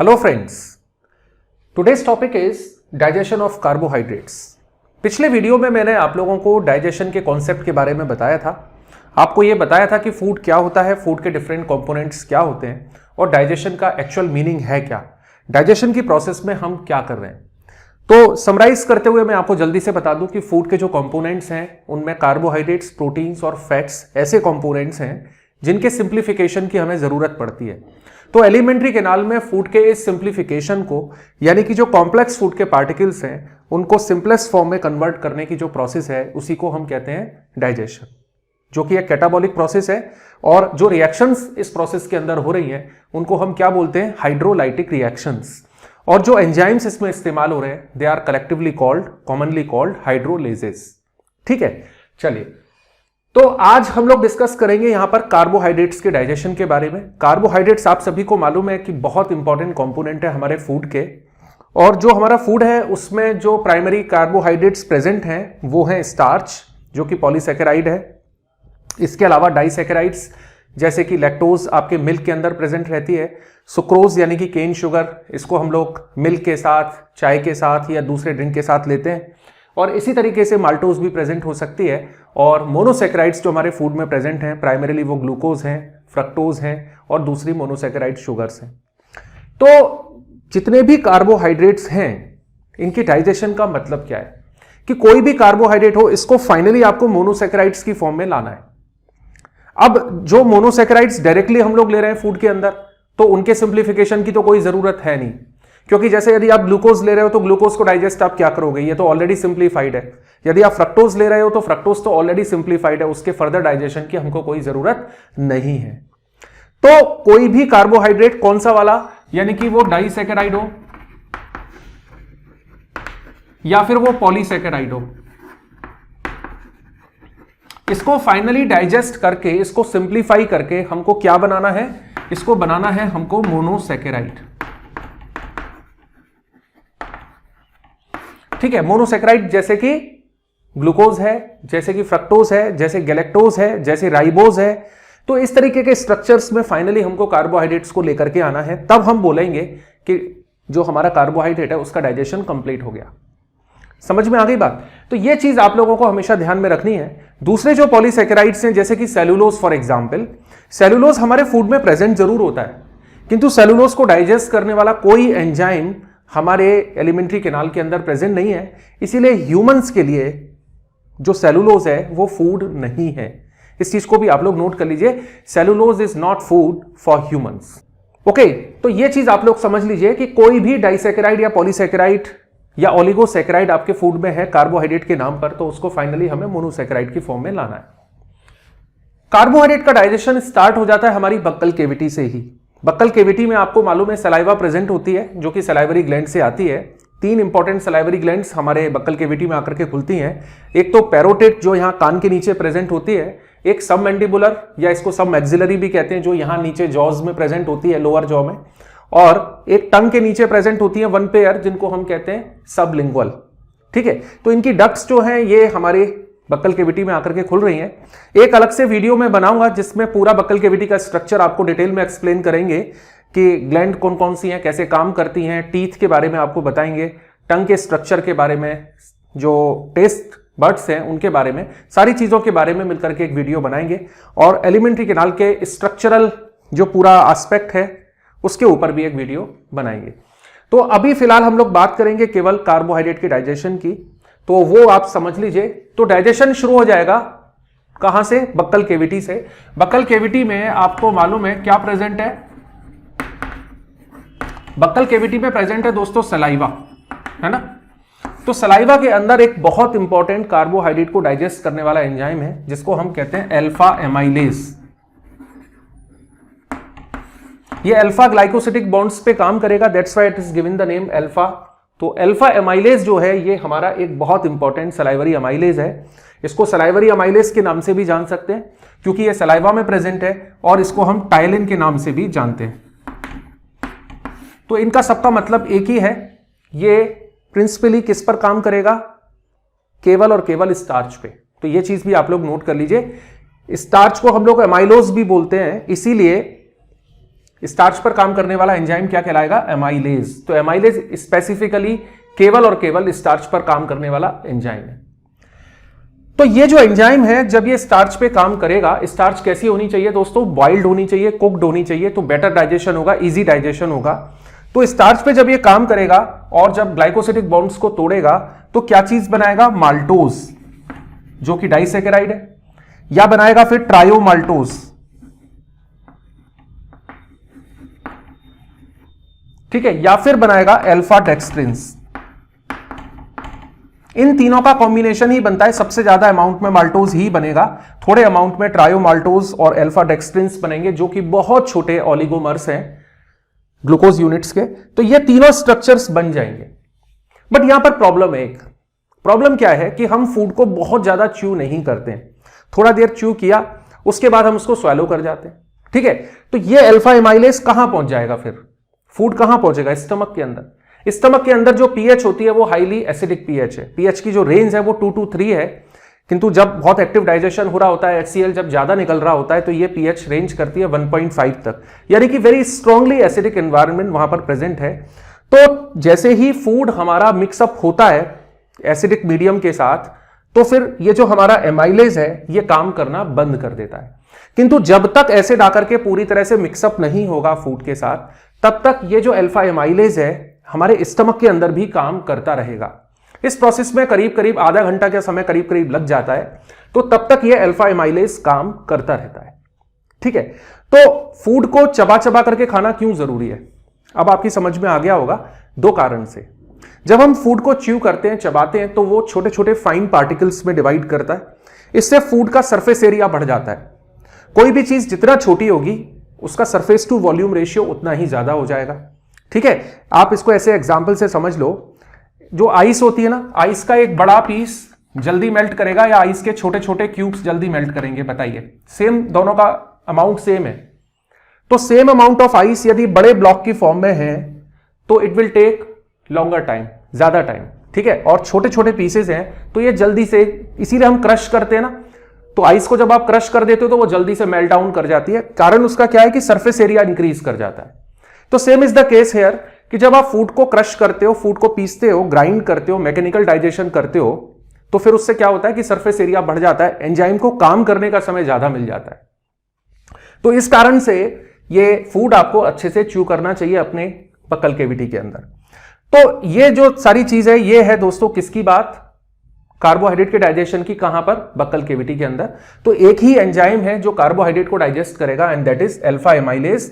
Hello friends, today's topic is digestion of carbohydrates. पिछले video में मैंने आप लोगों को डाइजेशन के कॉन्सेप्ट के बारे में बताया था। आपको ये बताया था कि फूड क्या होता है, फूड के डिफरेंट कंपोनेंट्स क्या होते हैं और डाइजेशन का एक्चुअल मीनिंग है क्या, डाइजेशन की प्रोसेस में हम क्या कर रहे हैं। तो समराइज करते हुए मैं आपको जल्दी से बता दूं कि फूड के जो कंपोनेंट्स हैं उनमें कार्बोहाइड्रेट्स, प्रोटीन्स और फैट्स ऐसे कंपोनेंट्स हैं जिनके सिंप्लीफिकेशन की हमें जरूरत पड़ती है। तो एलिमेंट्री कैनाल में फूड के इस सिंप्लीफिकेशन को, यानी कि जो कॉम्प्लेक्स फूड के पार्टिकल्स हैं उनको सिंपलेस्ट फॉर्म में कन्वर्ट करने की जो प्रोसेस है उसी को हम कहते हैं डाइजेशन, जो कि एक कैटाबॉलिक प्रोसेस है। और जो रिएक्शंस इस प्रोसेस के अंदर हो रही हैं उनको हम क्या बोलते हैं, हाइड्रोलाइटिक रिएक्शंस। और जो एंजाइम्स इसमें इस्तेमाल हो रहे हैं they are collectively called, commonly called hydrolases. ठीक है, चलिए तो आज हम लोग डिस्कस करेंगे यहां पर कार्बोहाइड्रेट्स के डाइजेशन के बारे में। कार्बोहाइड्रेट्स आप सभी को मालूम है कि बहुत इंपॉर्टेंट कंपोनेंट है हमारे फूड के, और जो हमारा फूड है उसमें जो प्राइमरी कार्बोहाइड्रेट्स प्रेजेंट हैं वो है स्टार्च, जो कि पॉलीसैकेराइड है। इसके अलावा डाइसैकेराइड्स जैसे कि लैक्टोज आपके मिल्क के अंदर प्रेजेंट रहती है। सुक्रोज यानी कि केन शुगर, इसको हम लोग मिल्क के साथ, चाय के साथ या दूसरे ड्रिंक के साथ लेते हैं। और इसी तरीके से माल्टोज भी प्रेजेंट हो सकती है। और मोनोसैकेराइड्स जो हमारे फूड में प्रेजेंट हैं प्राइमरीली वो ग्लूकोज हैं, फ्रक्टोज हैं और दूसरी मोनोसैकेराइड शुगर्स हैं। तो जितने भी कार्बोहाइड्रेट्स हैं इनकी डाइजेशन का मतलब क्या है कि कोई भी कार्बोहाइड्रेट हो इसको फाइनली आपको मोनोसैकेराइड्स की फॉर्म में लाना है। अब जो मोनोसैकेराइड्स डायरेक्टली हम लोग ले रहे हैं फूड के अंदर तो उनके सिंप्लीफिकेशन की तो कोई जरूरत है नहीं, क्योंकि जैसे यदि आप ग्लूकोज ले रहे हो तो ग्लूकोज को डाइजेस्ट आप क्या करोगे, ये तो ऑलरेडी सिंप्लीफाइड है। यदि आप फ्रक्टोज ले रहे हो तो फ्रक्टोज तो ऑलरेडी सिंप्लीफाइड है, उसके फर्दर डाइजेशन की हमको कोई जरूरत नहीं है। तो कोई भी कार्बोहाइड्रेट कौन सा वाला, यानी कि वो डाइसैकेराइड हो या फिर वो पॉलीसैकेराइड हो, इसको फाइनली डाइजेस्ट करके, इसको सिंप्लीफाई करके हमको क्या बनाना है, इसको बनाना है हमको मोनोसैकेराइड। ठीक है, मोनोसैकेराइड जैसे कि ग्लूकोज है, जैसे कि फ्रक्टोज है, जैसे गैलेक्टोज है, जैसे राइबोज है। तो इस तरीके के स्ट्रक्चर्स में फाइनली हमको कार्बोहाइड्रेट्स को लेकर के आना है, तब हम बोलेंगे कि जो हमारा कार्बोहाइड्रेट है उसका डाइजेशन कंप्लीट हो गया। समझ में आ गई बात? तो यह चीज आप लोगों को हमेशा ध्यान में रखनी है। दूसरे जो पॉलीसैकेराइड्स हैं जैसे कि सेलुलोज, फॉर एग्जाम्पल, सेलुलोज हमारे फूड में प्रेजेंट जरूर होता है, किंतु सेलुलोज को डाइजेस्ट करने वाला कोई एंजाइम हमारे एलिमेंट्री कैनाल के अंदर प्रेजेंट नहीं है। इसीलिए ह्यूमंस के लिए जो सेलुलोज है वो फूड नहीं है। इस चीज को भी आप लोग नोट कर लीजिए, cellulose is not food for humans. Okay, तो ये चीज आप लोग समझ लीजिए कि कोई भी डाइसैकेराइड या पॉलीसैकेराइड या ओलिगोसैकेराइड आपके फूड में है कार्बोहाइड्रेट के नाम पर, तो उसको फाइनली हमें मोनोसैकेराइड की फॉर्म में लाना है। कार्बोहाइड्रेट का डाइजेशन स्टार्ट हो जाता है हमारी बक्कल केविटी से ही। बक्कल केविटी में आपको मालूम है सलाइवा प्रेजेंट होती है, जो कि सलाइवरी ग्लैंड से आती है। 3 इंपॉर्टेंट सलाइवरी ग्लैंड्स हमारे बक्कल केविटी में आकर के खुलती हैं। एक तो पैरोटिड जो यहां कान के नीचे प्रेजेंट होती है, एक सब मैंडिबुलर या इसको सब मैक्सिलरी भी कहते हैं जो यहां नीचे जॉज में प्रेजेंट होती है, लोअर जॉ में, और एक टंग के नीचे प्रेजेंट होती है 1 पेयर, जिनको हम कहते हैं सबलिंगुअल। ठीक है, तो इनकी डक्ट्स जो हैं ये हमारे बक्कल केविटी में आकर के खुल रही हैं। एक अलग से वीडियो में बनाऊंगा जिसमें पूरा बक्कल केविटी का स्ट्रक्चर आपको डिटेल में एक्सप्लेन करेंगे कि ग्लैंड कौन कौन सी हैं, कैसे काम करती हैं, टीथ के बारे में आपको बताएंगे, टंग के स्ट्रक्चर के बारे में, जो टेस्ट बर्ड्स हैं उनके बारे में, सारी चीजों के बारे में मिलकर के एक वीडियो बनाएंगे। और एलिमेंट्री कैनाल के स्ट्रक्चरल जो पूरा एस्पेक्ट है उसके ऊपर भी एक वीडियो बनाएंगे। तो अभी फिलहाल हम लोग बात करेंगे केवल कार्बोहाइड्रेट के डाइजेशन की, तो वो आप समझ लीजिए। तो डाइजेशन शुरू हो जाएगा कहां से, बक्कल केविटी से। बक्कल केविटी में आपको मालूम है क्या प्रेजेंट है, बक्कल केविटी में प्रेजेंट है दोस्तों सलाइवा, है ना। तो सलाइवा के अंदर एक बहुत इंपॉर्टेंट कार्बोहाइड्रेट को डाइजेस्ट करने वाला एंजाइम है जिसको हम कहते हैं अल्फा एमाइलेज। ये अल्फा ग्लाइकोसिटिक बॉन्ड्स पे काम करेगा, that's why it is given the name alpha. तो अल्फा एमाइलेज जो है ये हमारा एक बहुत इंपॉर्टेंट सलाइवरी अमाइलेज है। इसको सलाइवरी अमाइलेज के नाम से भी जान सकते हैं क्योंकि ये सलाइवा में प्रेजेंट है, और इसको हम टाइलिन के नाम से भी जानते हैं। तो इनका सबका मतलब एक ही है, ये प्रिंसिपली किस पर काम करेगा, केवल और केवल स्टार्च पे। तो ये चीज भी आप लोग नोट कर लीजिए। स्टार्च को हम लोग एमाइलोज भी बोलते हैं, इसीलिए स्टार्च पर काम करने वाला एंजाइम क्या कहलाएगा? एमाइलेज। तो एमाइलेज स्पेसिफिकली केवल और केवल स्टार्च पर काम करने वाला एंजाइम है। तो ये जो एंजाइम है जब ये स्टार्च पे काम करेगा, स्टार्च कैसी होनी चाहिए दोस्तों? बॉइल्ड होनी चाहिए, कुक्ड होनी चाहिए, तो बेटर डाइजेशन होगा, इजी डाइजेशन होगा। तो स्टार्च पे जब ये काम करेगा और जब ग्लाइकोसिडिक बॉन्ड्स को तोड़ेगा तो क्या चीज बनाएगा? माल्टोज, जो कि डाइसैकेराइड है, या बनाएगा फिर ट्रायोमाल्टोज, ठीक है, या फिर बनाएगा अल्फा डेक्सट्रिन्स। इन तीनों का कॉम्बिनेशन ही बनता है, सबसे ज्यादा अमाउंट में माल्टोज ही बनेगा, थोड़े अमाउंट में ट्रायोमाल्टोज और अल्फा डेक्सट्रिन्स बनेंगे, जो कि बहुत छोटे ओलिगोमर्स हैं ग्लूकोज यूनिट्स के। तो ये तीनों स्ट्रक्चर्स बन जाएंगे। बट यहां पर प्रॉब्लम है, एक प्रॉब्लम क्या है कि हम फूड को बहुत ज्यादा च्यू नहीं करते हैं, थोड़ा देर च्यू किया उसके बाद हम उसको स्वैलो कर जाते हैं, ठीक है। तो ये अल्फा एमाइलेज कहां पहुंच जाएगा? फिर फूड कहां पहुंचेगा? स्टमक के अंदर। स्टमक के अंदर जो पीएच होती है वो हाईली एसिडिक पीएच है। पीएच की जो रेंज है वो 2 to 3 है, किंतु जब बहुत एक्टिव डाइजेशन हो रहा होता है, HCl जब ज्यादा निकल रहा होता है, तो ये पीएच रेंज करती है 1.5 तक, यानी कि वेरी स्ट्रांगली एसिडिक एनवायरनमेंट वहां पर प्रेजेंट है। तो जैसे ही फूड हमारा मिक्सअप होता है एसिडिक मीडियम के साथ, तो फिर ये जो हमारा एमाइलेज है ये काम करना बंद कर देता है। किंतु जब तक एसिड आकर के पूरी तरह से मिक्सअप नहीं होगा फूड के साथ, तब तक ये जो अल्फा एमाइलेज है हमारे स्टमक के अंदर भी काम करता रहेगा। इस प्रोसेस में करीब करीब आधा घंटा का समय करीब करीब लग जाता है, तो तब तक ये अल्फा एमाइलेज काम करता रहता है, ठीक है। तो फूड को चबा चबा करके खाना क्यों जरूरी है? अब आपकी समझ में आ गया होगा, 2 कारण से। जब हम फूड को च्यू करते हैं, चबाते हैं, तो वो छोटे छोटे फाइन पार्टिकल्स में डिवाइड करता है, इससे फूड का सरफेस एरिया बढ़ जाता है। कोई भी चीज जितना छोटी होगी उसका सरफेस टू वॉल्यूम रेशियो उतना ही ज्यादा हो जाएगा, ठीक है। आप इसको ऐसे एग्जाम्पल से समझ लो, जो आइस होती है ना, आइस का एक बड़ा पीस जल्दी मेल्ट करेगा या आइस के छोटे छोटे क्यूब्स जल्दी मेल्ट करेंगे? बताइए, सेम, दोनों का अमाउंट सेम है। तो सेम अमाउंट ऑफ आइस यदि बड़े ब्लॉक की फॉर्म में है तो it will take longer time, ज्यादा टाइम, ठीक है। और छोटे छोटे पीसेस हैं तो ये जल्दी से, इसीलिए हम क्रश करते हैं ना, तो आइस को जब आप क्रश कर देते हो तो वो जल्दी से मेल्ट डाउन कर जाती है। कारण उसका क्या है कि सरफेस एरिया इंक्रीज कर जाता है। तो same is the case hair कि जब आप फूड को क्रश करते हो, फूड को पीसते हो, ग्राइंड करते हो, मैकेनिकल डाइजेशन करते हो, तो फिर उससे क्या होता है कि सरफेस एरिया बढ़ जाता है, एंजाइम को काम करने का समय ज्यादा मिल जाता है। तो इस कारण से ये फूड आपको अच्छे से च्यू करना चाहिए अपने बक्कल कैविटी के अंदर। तो ये जो सारी चीज है, ये है दोस्तों किसकी बात? कार्बोहाइड्रेट के डाइजेशन की। कहां पर? बक्कल कैविटी के अंदर। तो एक ही एंजाइम है जो कार्बोहाइड्रेट को डाइजेस्ट करेगा, and that is alpha amylase,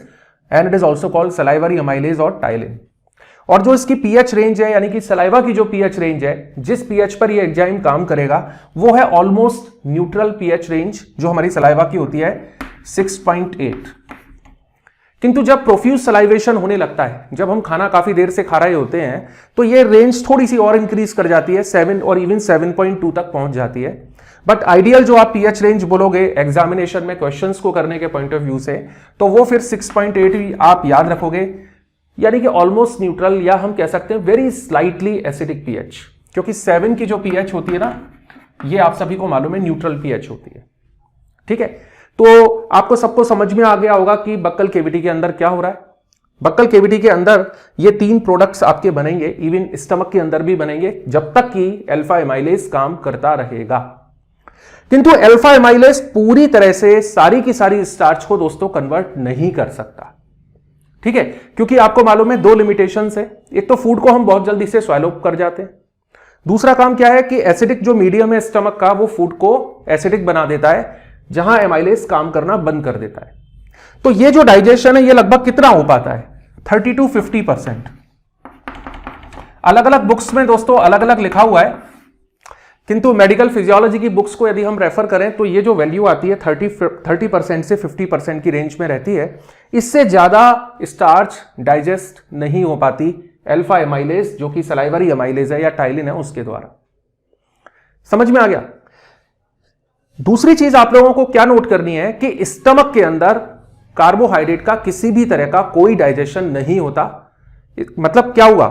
and it is also called salivary amylase और टाइलिन। और जो इसकी पीएच रेंज है, यानी कि सलाइवा की जो पीएच रेंज है, जिस पीएच पर ये एंजाइम काम करेगा, वो है ऑलमोस्ट न्यूट्रल पीएच रेंज, जो हमारी सलाइवा की होती है 6.8। किंतु जब प्रोफ्यूज सलाइवेशन होने लगता है, जब हम खाना काफी देर से खा रहे होते हैं, तो ये रेंज थोड़ी सी और इंक्रीज कर जाती है, 7 और इवन 7.2 तक पहुंच जाती है। बट आइडियल जो आप पीएच रेंज बोलोगे एग्जामिनेशन में क्वेश्चंस को करने के पॉइंट ऑफ व्यू से, तो वो फिर 6.8 ही आप याद रखोगे, यानी कि ऑलमोस्ट न्यूट्रल, या हम कह सकते हैं वेरी स्लाइटली एसिडिक पीएच, क्योंकि 7 की जो पीएच होती है ना, ये आप सभी को मालूम है न्यूट्रल पीएच होती है, ठीक है। तो आपको सबको समझ में आ गया होगा कि बक्कल कैविटी के अंदर क्या हो रहा है। बक्कल कैविटी के अंदर ये 3 प्रोडक्ट्स आपके बनेंगे, इवन स्टमक के अंदर भी बनेंगे, जब तक कि अल्फा एमाइलेज काम करता रहेगा। किंतु अल्फा एमाइलेज पूरी तरह से सारी की सारी स्टार्च को दोस्तों कन्वर्ट नहीं कर सकता, ठीक है, क्योंकि आपको मालूम है 2 लिमिटेशंस है। एक तो फूड को हम बहुत जल्दी से स्वैलो कर जाते हैं, दूसरा काम क्या है कि एसिडिक जो मीडियम है स्टमक का, वो फूड को एसिडिक बना देता है, जहां एमाइलेज काम करना बंद कर देता है। तो ये जो डाइजेशन है ये लगभग कितना हो पाता है? 30 to 50%। अलग अलग बुक्स में दोस्तों अलग अलग लिखा हुआ है, किंतु मेडिकल फिजियोलॉजी की बुक्स को यदि हम रेफर करें तो ये जो वैल्यू आती है 30% से 50% की रेंज में रहती है। इससे ज्यादा स्टार्च डाइजेस्ट नहीं हो पाती अल्फा एमाइलेज, जो कि सलाइवरी एमाइलेज है या टाइलिन है, उसके द्वारा। समझ में आ गया? दूसरी चीज आप लोगों को क्या नोट करनी है कि स्टमक के अंदर कार्बोहाइड्रेट का किसी भी तरह का कोई डाइजेशन नहीं होता। मतलब क्या हुआ?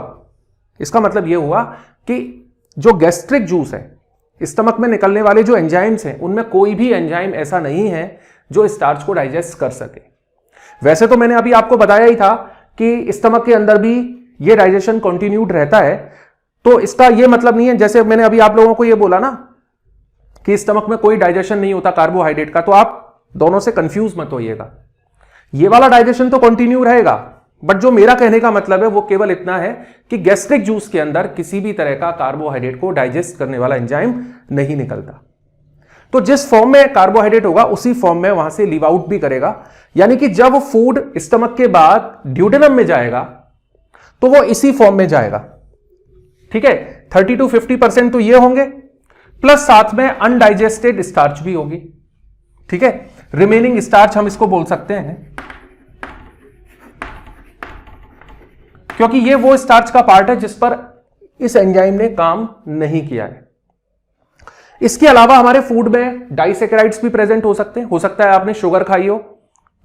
इसका मतलब यह हुआ कि जो गैस्ट्रिक जूस है, स्टमक में निकलने वाले जो एंजाइम्स हैं, उनमें कोई भी एंजाइम ऐसा नहीं है जो स्टार्च को डाइजेस्ट कर सके। वैसे तो मैंने अभी आपको बताया ही था कि स्टमक के अंदर भी ये डाइजेशन कंटिन्यूड रहता है, तो इसका ये मतलब नहीं है, जैसे मैंने अभी आप लोगों को ये बोला ना कि स्टमक में कोई डाइजेशन नहीं होता कार्बोहाइड्रेट का, तो आप दोनों से कंफ्यूज मत होइएगा। ये वाला डाइजेशन तो कंटिन्यू रहेगा, बट जो मेरा कहने का मतलब है वो केवल इतना है कि गैस्ट्रिक जूस के अंदर किसी भी तरह का कार्बोहाइड्रेट को डाइजेस्ट करने वाला एंजाइम नहीं निकलता। तो जिस फॉर्म में कार्बोहाइड्रेट होगा उसी फॉर्म में वहां से लीव आउट भी करेगा, यानी कि जब फूड स्टमक के बाद ड्यूडेनम में जाएगा तो वो इसी फॉर्म में जाएगा। ठीक है, 30 to 50% तो ये होंगे, प्लस साथ में अनडाइजेस्टेड स्टार्च भी होगी। ठीक है, रिमेनिंग स्टार्च हम इसको बोल सकते हैं, क्योंकि ये वो स्टार्च का पार्ट है जिस पर इस एंजाइम ने काम नहीं किया है। इसके अलावा हमारे फूड में डाइसैकेराइड्स भी प्रेजेंट हो सकते हैं। हो सकता है आपने शुगर खाई हो,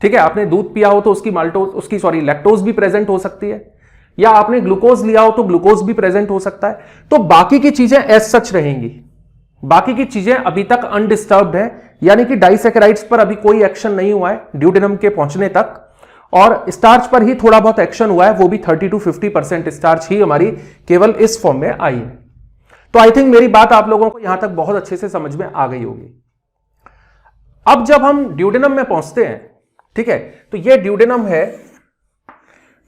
ठीक है, आपने दूध पिया हो तो उसकी लैक्टोज भी प्रेजेंट हो सकती है, या आपने ग्लूकोज लिया हो तो ग्लूकोज भी प्रेजेंट हो सकता है। तो बाकी की चीजें एज सच रहेंगी, बाकी की चीजें अभी तक अनडिस्टर्ब्ड है, यानी कि डाइसैकेराइड्स पर अभी कोई एक्शन नहीं हुआ है ड्यूडेनम के पहुंचने तक, और स्टार्च पर ही थोड़ा बहुत एक्शन हुआ है, वो भी 30 to 50% स्टार्च ही हमारी केवल इस फॉर्म में आई है। तो आई थिंक मेरी बात आप लोगों को यहां तक बहुत अच्छे से समझ में आ गई होगी। अब जब हम ड्यूडेनम में पहुंचते हैं, ठीक है, तो ये ड्यूडेनम है।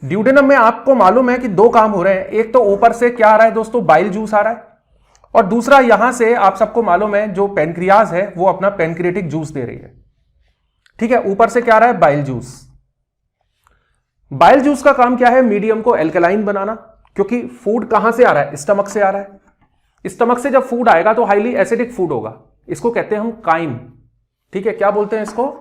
ड्यूडेनम में आपको मालूम है कि दो काम हो रहे हैं, एक तो ऊपर से क्या आ रहा है दोस्तों, बाइल जूस आ रहा है, और दूसरा यहां से आप सबको मालूम है जो पेनक्रियाज है वो अपना पेनक्रिएटिक जूस दे रही है। ठीक है, ऊपर से क्या आ रहा है, बाइल जूस। बाइल जूस का काम क्या है, मीडियम को एल्कलाइन बनाना, क्योंकि फूड कहां से आ रहा है, स्टमक से आ रहा है। स्टमक से जब फूड आएगा तो हाईली एसिडिक फूड होगा, इसको कहते हैं हम काइम। ठीक है, क्या बोलते हैं इसको,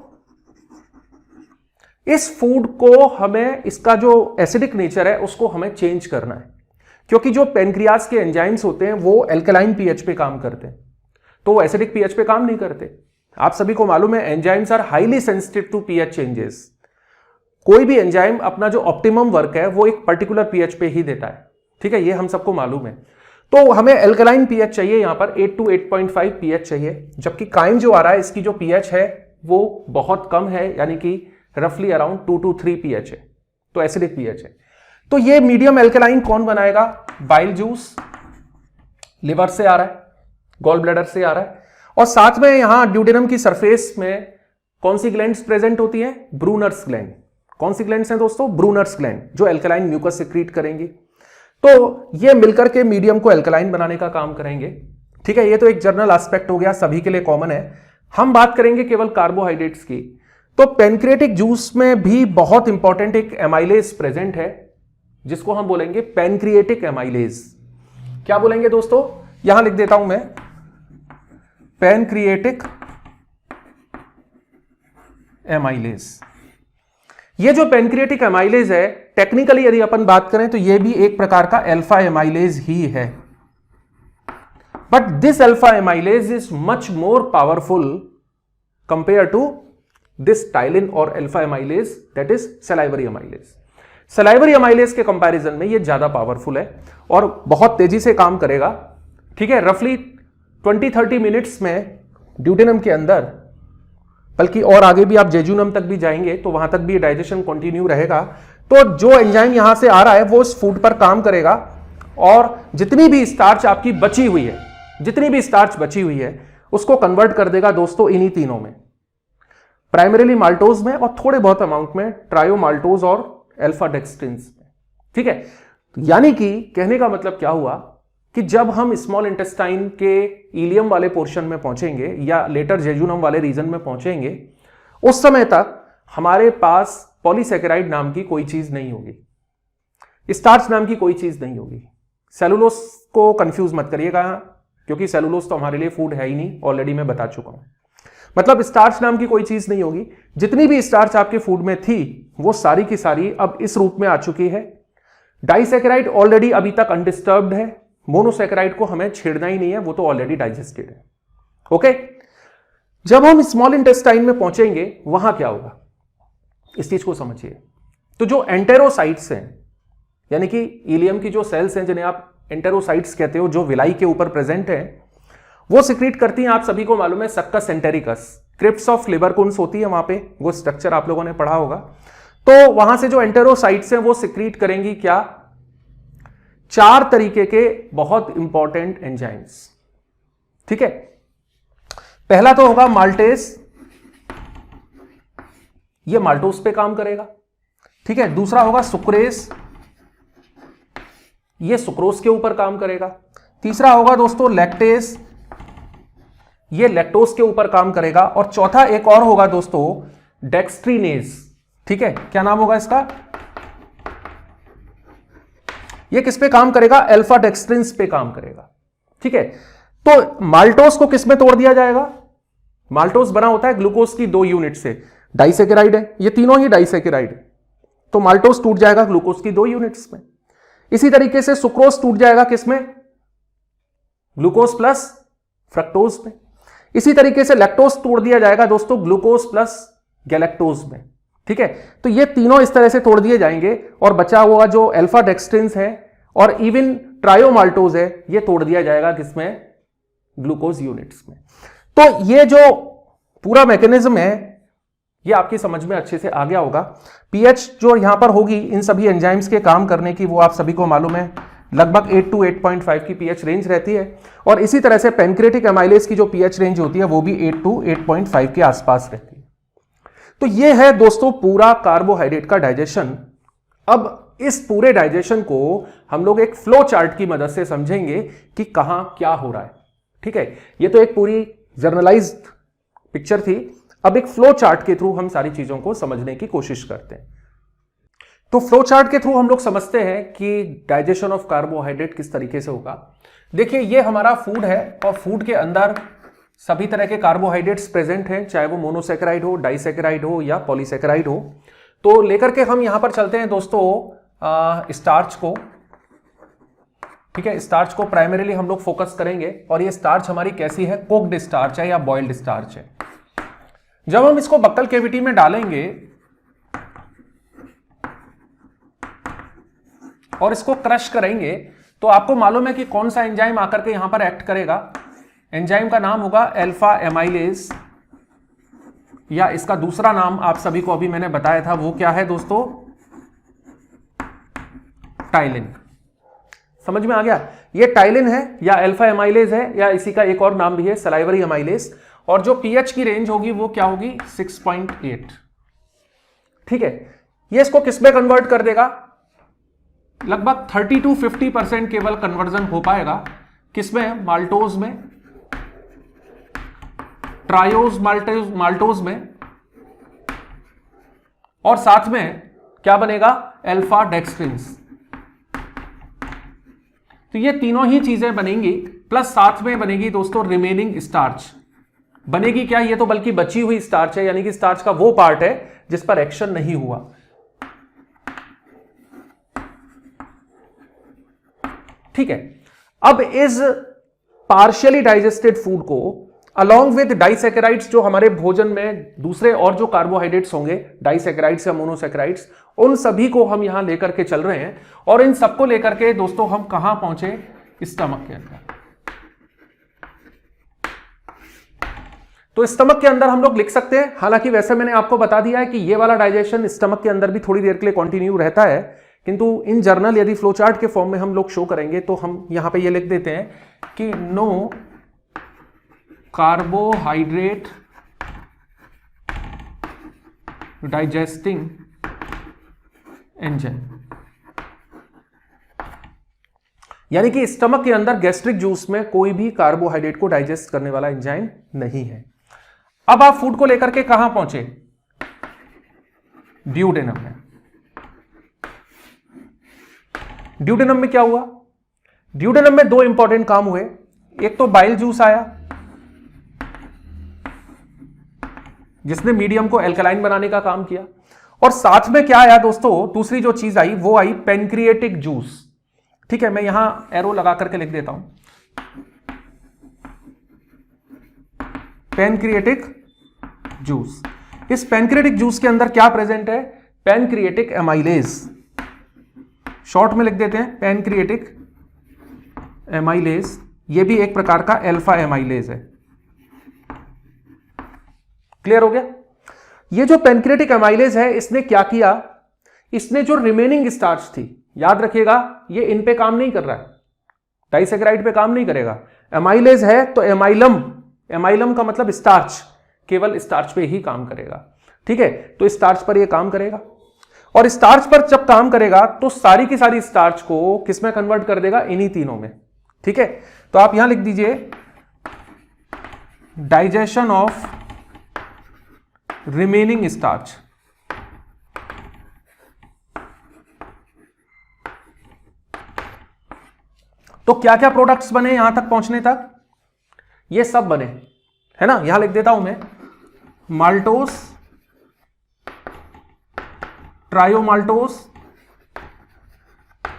इस फूड को हमें, इसका जो एसिडिक नेचर है उसको हमें चेंज करना है, क्योंकि जो पेनक्रियाज के एंजाइम्स होते हैं वो एल्कलाइन पीएच पे काम करते हैं, तो वो एसिडिक पीएच पे काम नहीं करते। आप सभी को मालूम है enzymes are highly sensitive to pH changes. कोई भी एंजाइम अपना जो ऑप्टिमम वर्क है वो एक पर्टिकुलर पीएच पे ही देता है। ठीक है, ये हम सबको मालूम है। तो हमें एल्कलाइन पीएच चाहिए, यहां पर 8 to 8.5 पीएच चाहिए, जबकि काइम जो आ रहा है इसकी जो पीएच है वो बहुत कम है, यानी कि रफली अराउंड 2 to 3 पीएच है, तो एसिडिक पीएच है। तो ये मीडियम एल्कलाइन कौन बनाएगा, बाइल जूस, लिवर से आ रहा है, गॉल ब्लैडर से आ रहा है, और साथ में यहां ड्यूडेनम की सरफेस में कौन सी ग्लैंड्स प्रेजेंट होती है, ब्रूनर्स ग्लैंड। कौन सी ग्लैंड्स हैं दोस्तों, ब्रूनर्स ग्लैंड, जो एल्कलाइन म्यूकस सिक्रीट करेंगी। तो ये मिलकर के मीडियम को एल्कलाइन बनाने का काम करेंगे। ठीक है, ये तो एक जनरल एस्पेक्ट हो गया, सभी के लिए कॉमन है। हम बात करेंगे केवल कार्बोहाइड्रेट्स की। तो पेनक्रिएटिक जूस में भी बहुत इंपॉर्टेंट एक एमाइलेज प्रेजेंट है, जिसको हम बोलेंगे पेनक्रिएटिक एमाइलेज। क्या बोलेंगे दोस्तों, यहां लिख देता हूं मैं, पेनक्रिएटिक एमाइलेज। ये जो पेनक्रिएटिक एमाइलेज है, टेक्निकली यदि अपन बात करें तो ये भी एक प्रकार का अल्फा एमाइलेज ही है, but this alpha amylase is much more powerful compare to this ptyalin और alpha amylase, that is salivary amylase. Salivary amylase के कंपैरिजन में ये ज्यादा पावरफुल है और बहुत तेजी से काम करेगा। ठीक है, रफली 20-30 मिनट्स में ड्यूडेनम के अंदर, बल्कि और आगे भी आप जेजुनम तक भी जाएंगे तो वहां तक भी डाइजेशन कंटिन्यू रहेगा। तो जो एंजाइम यहां से आ रहा है वो इस फूड पर काम करेगा, और जितनी भी स्टार्च आपकी बची हुई है, जितनी भी स्टार्च बची हुई है उसको कन्वर्ट कर देगा दोस्तों इन्हीं तीनों में, प्राइमरीली माल्टोज में और थोड़े बहुत अमाउंट में ट्रायोमाल्टोज और अल्फा डेक्सट्रिन्स में। ठीक है, यानी कि कहने का मतलब क्या हुआ कि जब हम स्मॉल इंटेस्टाइन के इलियम वाले पोर्शन में पहुंचेंगे या लेटर जेजुनम वाले रीजन में पहुंचेंगे, उस समय तक हमारे पास पॉलीसैकेराइड नाम की कोई चीज नहीं होगी, स्टार्च नाम की कोई चीज नहीं होगी। सेलुलोज को कंफ्यूज मत करिएगा, क्योंकि सेलुलोज तो हमारे लिए फूड है ही नहीं, ऑलरेडी मैं बता चुका हूं। मतलब स्टार्च नाम की कोई चीज नहीं होगी। जितनी भी स्टार्च आपके फूड में थी वो सारी की सारी अब इस रूप में आ चुकी है। डाइसैकेराइड ऑलरेडी अभी तक अनडिस्टर्ब्ड है, मोनोसैकेराइड को हमें छेड़ना ही नहीं है, वो तो ऑलरेडी डाइजेस्टेड है। ओके, जब हम स्मॉल इंटेस्टाइन में पहुंचेंगे वहां क्या होगा, इस चीज को समझिए। तो जो एंटेरोसाइट्स हैं, यानी कि इलियम की जो सेल्स हैं जिन्हें आप एंटेरोसाइट्स कहते हो, जो विलाई के ऊपर प्रेजेंट है, वो सिक्रीट करती हैं, आप सभी को मालूम है, सक्कस एंटेरिकस। क्रिप्स ऑफ लिबरकुंस होती है वहां पे, वो स्ट्रक्चर आप लोगों ने पढ़ा होगा। तो वहां से जो एंटेरोसाइट्स हैं वो सिक्रीट करेंगी क्या, 4 तरीके के बहुत इंपॉर्टेंट एंजाइम्स। ठीक है, पहला तो होगा माल्टेस, ये माल्टोस पे काम करेगा। ठीक है, दूसरा होगा सुक्रेस, ये सुक्रोस के ऊपर काम करेगा। तीसरा होगा दोस्तों लैक्टेस, ये लैक्टोस के ऊपर काम करेगा। और चौथा एक और होगा दोस्तों डेक्स्ट्रीनेज। ठीक है, क्या नाम होगा इसका, ये किस पे काम करेगा, अल्फा डेक्स्ट्रिन्स पे काम करेगा। ठीक है, तो माल्टोस को किस में तोड़ दिया जाएगा, माल्टोस बना होता है ग्लूकोज की 2 यूनिट से, डाइसैकेराइड है, ये तीनों ही डाइसैकेराइड है, तो माल्टोस टूट जाएगा ग्लूकोज की 2 यूनिट्स में। इसी तरीके से सुक्रोज टूट जाएगा किसमें, ग्लूकोज प्लस फ्रक्टोज में। इसी तरीके से लैक्टोज तोड़ दिया जाएगा दोस्तों ग्लूकोज प्लस गैलेक्टोज में। ठीक है, तो ये तीनों इस तरह से तोड़ दिए जाएंगे और बचा हुआ जो अल्फा डेक्स्ट्रिन्स है और इवन ट्रायोमाल्टोज है ये तोड़ दिया जाएगा किसमें, ग्लूकोज यूनिट्स में। तो ये जो पूरा मैकेनिज्म है ये आपकी समझ में अच्छे से आ गया होगा। पीएच जो यहां पर होगी इन सभी एंजाइम्स के काम करने की वो आप सभी को मालूम है, लगभग 8 to 8.5 की पीएच रेंज रहती है। और इसी तरह से पेनक्रिएटिक एमाइलेज की जो पीएच रेंज होती है वो भी 8 to 8.5 के आसपास रहती है। तो ये है दोस्तों पूरा कार्बोहाइड्रेट का डाइजेशन। अब इस पूरे डाइजेशन को हम लोग एक फ्लो चार्ट की मदद से समझेंगे कि कहां क्या हो रहा है। ठीक है, ये तो एक पूरी जर्नलाइज्ड पिक्चर थी, अब एक फ्लो चार्ट के थ्रू हम सारी चीजों को समझने की कोशिश करते हैं। तो फ्लो चार्ट के थ्रू हम लोग समझते हैं कि डाइजेशन ऑफ कार्बोहाइड्रेट किस तरीके से होगा। देखिए ये हमारा फूड है और फूड के अंदर सभी तरह के कार्बोहाइड्रेट्स प्रेजेंट हैं, चाहे वो मोनोसैकेराइड हो, डाइसैकेराइड हो या पॉलीसैकेराइड हो। तो लेकर के हम यहां पर चलते हैं दोस्तों स्टार्च को। ठीक है, स्टार्च को प्राइमरीली हम लोग फोकस करेंगे और ये स्टार्च हमारी कैसी है, कुक्ड स्टार्च है या बॉइल्ड स्टार्च है। जब हम इसको बक्कल कैविटी में डालेंगे और इसको क्रश करेंगे तो आपको मालूम है कि कौन सा एंजाइम आकर के यहां पर एक्ट करेगा। एंजाइम का नाम होगा अल्फा एमाइलेज, या इसका दूसरा नाम आप सभी को अभी मैंने बताया था, वो क्या है दोस्तों, टाइलिन। समझ में आ गया, ये टाइलिन है या अल्फा एमाइलेज है या इसी का एक और नाम भी है सलाइवरी एमाइलेज। और जो पीएच की रेंज होगी वो क्या होगी, 6.8। ठीक है, ये इसको किस में कन्वर्ट कर देगा, लगभग 30 to 50% केवल कन्वर्जन हो पाएगा। किसमें, माल्टोज में, ट्रायोज माल्टोज में, और साथ में क्या बनेगा, अल्फा डेक्स्ट्रिन्स। तो ये तीनों ही चीजें बनेंगी, प्लस साथ में बनेगी दोस्तों रिमेनिंग स्टार्च। बनेगी क्या, ये तो बल्कि बची हुई स्टार्च है, यानी कि स्टार्च का वो पार्ट है जिस पर एक्शन नहीं हुआ। ठीक है, अब इस पार्शियली डाइजेस्टेड फूड को अलॉन्ग विद डाइसैकेराइड्स, जो हमारे भोजन में दूसरे और जो कार्बोहाइड्रेट्स होंगे, डाइसैकेराइड्स या मोनोसैकेराइड्स, उन सभी को हम यहां लेकर के चल रहे हैं। और इन सबको लेकर के दोस्तों हम कहां पहुंचे, स्टमक के अंदर। तो स्टमक के अंदर हम लोग लिख सकते हैं, हालांकि वैसे मैंने आपको बता दिया है कि ये वाला डाइजेशन स्टमक के अंदर भी थोड़ी देर के लिए कंटिन्यू रहता है, किंतु इन जर्नल यदि फ्लो चार्ट के फॉर्म में हम लोग शो करेंगे तो हम यहां पे ये लिख देते हैं कि नो कार्बोहाइड्रेट डाइजेस्टिंग एंजाइम, यानी कि स्टमक के अंदर गैस्ट्रिक जूस में कोई भी कार्बोहाइड्रेट को डाइजेस्ट करने वाला एंजाइम नहीं है। अब आप फूड को लेकर के कहां पहुंचे, ड्यूडेनम में। ड्यूडेनम में क्या हुआ, ड्यूडेनम में 2 इंपॉर्टेंट काम हुए। एक तो बाइल जूस आया जिसने मीडियम को एल्कलाइन बनाने का काम किया, और साथ में क्या आया दोस्तों, दूसरी जो चीज आई वो आई पेनक्रिएटिक जूस। ठीक है, मैं यहां एरो लगा करके लिख देता हूं, पेनक्रिएटिक जूस। इस पेनक्रिएटिक जूस के अंदर क्या प्रेजेंट है, पेनक्रिएटिक एमाइलेज, शॉर्ट में लिख देते हैं पेनक्रिएटिक एमाइलेज। ये भी एक प्रकार का अल्फा एमाइलेज है। क्लियर हो गया। ये जो पेनक्रिएटिक एमाइलेज है इसने क्या किया, इसने जो रिमेनिंग स्टार्च थी, याद रखिएगा ये इन पे काम नहीं कर रहा है, डाइसैकेराइड पे काम नहीं करेगा। एमाइलेज है तो एमाइलम का मतलब स्टार्च, केवल स्टार्च पे ही काम करेगा। ठीक है, तो स्टार्च पर ये काम करेगा, और स्टार्च पर जब काम करेगा तो सारी की सारी स्टार्च को किस में कन्वर्ट कर देगा, इन्हीं तीनों में। ठीक है, तो आप यहां लिख दीजिए डाइजेशन ऑफ रिमेनिंग स्टार्च। तो क्या क्या प्रोडक्ट्स बने यहां तक पहुंचने तक, ये सब बने, है ना। यहां लिख देता हूं मैं, माल्टोस, ट्रायोमाल्टोस,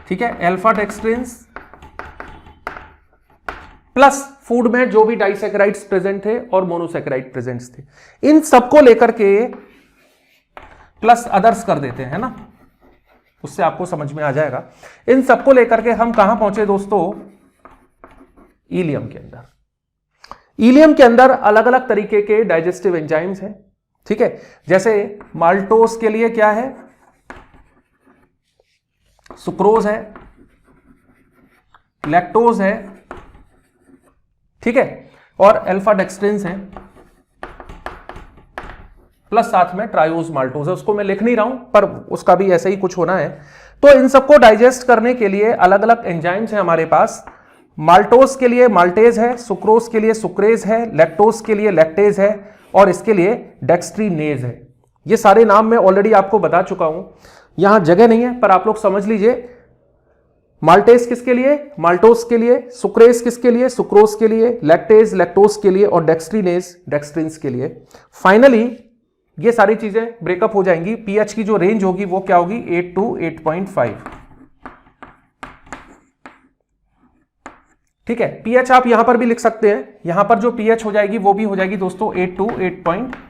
ठीक है, अल्फा डेक्सट्रिन्स, प्लस फूड में जो भी डाइसैकेराइड्स प्रेजेंट थे और मोनोसैकेराइड प्रेजेंट्स थे, इन सबको लेकर के प्लस अदर्स कर देते हैं ना, उससे आपको समझ में आ जाएगा। इन सबको लेकर के हम कहां पहुंचे दोस्तों, इलियम के अंदर। इलियम के अंदर अलग अलग तरीके के डाइजेस्टिव एंजाइम्स हैं। ठीक है, जैसे माल्टोस के लिए क्या है, सुक्रोज है, लैक्टोज है, ठीक है, और अल्फा डेक्सट्रिन्स हैं, प्लस साथ में ट्रायोज माल्टोज है, उसको मैं लिख नहीं रहा हूं पर उसका भी ऐसे ही कुछ होना है। तो इन सबको डाइजेस्ट करने के लिए अलग अलग एंजाइम्स हैं हमारे पास। माल्टोज के लिए माल्टेज है, सुक्रोज के लिए सुक्रेज है, लैक्टोज के लिए लैक्टेज है, और इसके लिए डेक्सट्रीनेज है। ये सारे नाम मैं ऑलरेडी आपको बता चुका हूं, यहां जगह नहीं है, पर आप लोग समझ लीजिए। माल्टेज किसके लिए, माल्टोज के लिए, सुक्रेज किसके लिए, सुक्रोज के लिए, लैक्टेज लैक्टोज के लिए, और डेक्सट्रीनेज डेक्सट्रिन्स के लिए। फाइनली ये सारी चीजें ब्रेकअप हो जाएंगी। पीएच की जो रेंज होगी वो क्या होगी, 8 to 8.5। ठीक है, पीएच आप यहां पर भी लिख सकते हैं, यहां पर जो पीएच हो जाएगी वो भी हो जाएगी दोस्तों 8 to 8.5।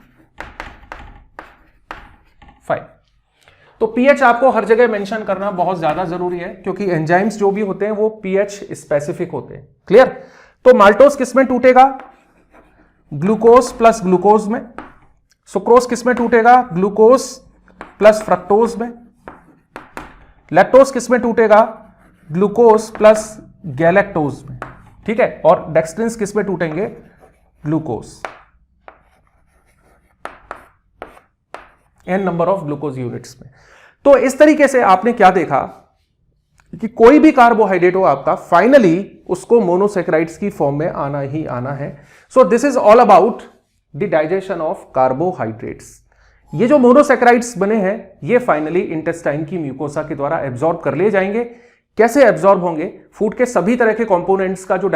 तो पीएच आपको हर जगह मेंशन करना बहुत ज्यादा जरूरी है, क्योंकि एंजाइम्स जो भी होते हैं वो पीएच स्पेसिफिक होते हैं। क्लियर। तो माल्टोज किस में टूटेगा, ग्लूकोज प्लस ग्लूकोज में। सुक्रोज किस में टूटेगा, ग्लूकोज प्लस फ्रक्टोज में। लैक्टोज किस में टूटेगा, ग्लूकोज प्लस गैलेक्टोज में। ठीक है, और डेक्सट्रिन्स किस में टूटेंगे, glucose, n number of glucose units में। तो इस तरीके से आपने क्या देखा कि कोई भी कार्बोहाइड्रेट हो आपका, फाइनली उसको मोनोसैकेराइड्स की फॉर्म में आना ही आना है। So this is all about the digestion of carbohydrates. ये जो मोनोसैकेराइड्स बने हैं ये फाइनली इंटेस्टाइन की म्यूकोसा के द्वारा एब्जॉर्ब कर लिए जाएंगे। कैसे एब्जॉर्ब होंगे, फूड के सभी तरह के कंपोनेंट्स का जो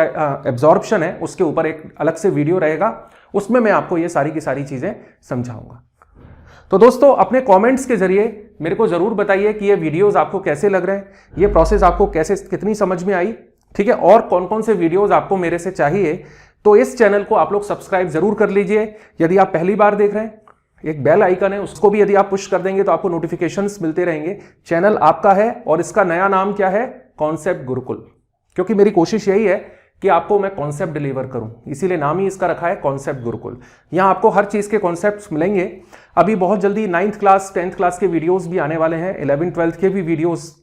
एब्जॉर्प्शन है उसके ऊपर एक अलग से वीडियो रहेगा, उसमें मैं आपको ये सारी की सारी चीजें समझाऊंगा। तो दोस्तों अपने कमेंट्स के जरिए मेरे को जरूर बताइए कि ये वीडियोस आपको कैसे लग रहे हैं, ये प्रोसेस आपको कैसे कितनी समझ में आई। ठीक है, और कौन कौन से वीडियोस आपको मेरे से चाहिए, तो इस चैनल को आप लोग सब्सक्राइब जरूर कर लीजिए। यदि आप पहली बार देख रहे हैं, एक बेल आइकन है, उसको भी यदि आप पुश कर देंगे तो आपको नोटिफिकेशंस मिलते रहेंगे। चैनल आपका है और इसका नया नाम क्या है, कॉन्सेप्ट गुरुकुल, क्योंकि मेरी कोशिश यही है कि आपको मैं कॉन्सेप्ट डिलीवर करूं, इसीलिए नाम ही इसका रखा है कॉन्सेप्ट गुरुकुल। यहां आपको हर चीज के कॉन्सेप्ट्स मिलेंगे। अभी बहुत जल्दी 9th क्लास 10th क्लास के वीडियोस भी आने वाले हैं, 11th 12th के भी वीडियोस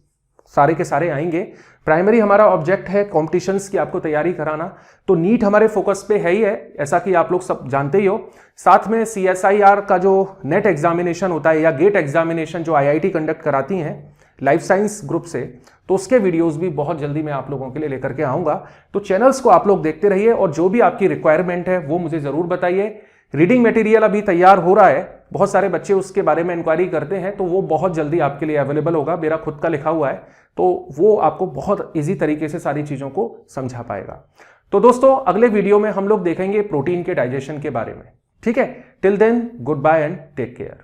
सारे के सारे आएंगे। प्राइमरी हमारा ऑब्जेक्ट है कॉम्पिटिशन्स की आपको तैयारी कराना, तो नीट हमारे फोकस पे है ही है, ऐसा कि आप लोग सब जानते ही हो। साथ में CSIR का जो नेट एग्जामिनेशन होता है या गेट एग्जामिनेशन जो IIT कंडक्ट कराती हैं लाइफ साइंस ग्रुप से, तो उसके वीडियोस भी बहुत जल्दी मैं आप लोगों के लिए लेकर के आऊंगा। तो चैनल्स को आप लोग देखते रहिए और जो भी आपकी रिक्वायरमेंट है वो मुझे जरूर बताइए। रीडिंग मटेरियल अभी तैयार हो रहा है, बहुत सारे बच्चे उसके बारे में इंक्वायरी करते हैं, तो वो बहुत जल्दी आपके लिए अवेलेबल होगा। मेरा खुद का लिखा हुआ है, तो वो आपको बहुत ईजी तरीके से सारी चीजों को समझा पाएगा। तो दोस्तों अगले वीडियो में हम लोग देखेंगे प्रोटीन के डाइजेशन के बारे में। ठीक है, till then good bye and take care.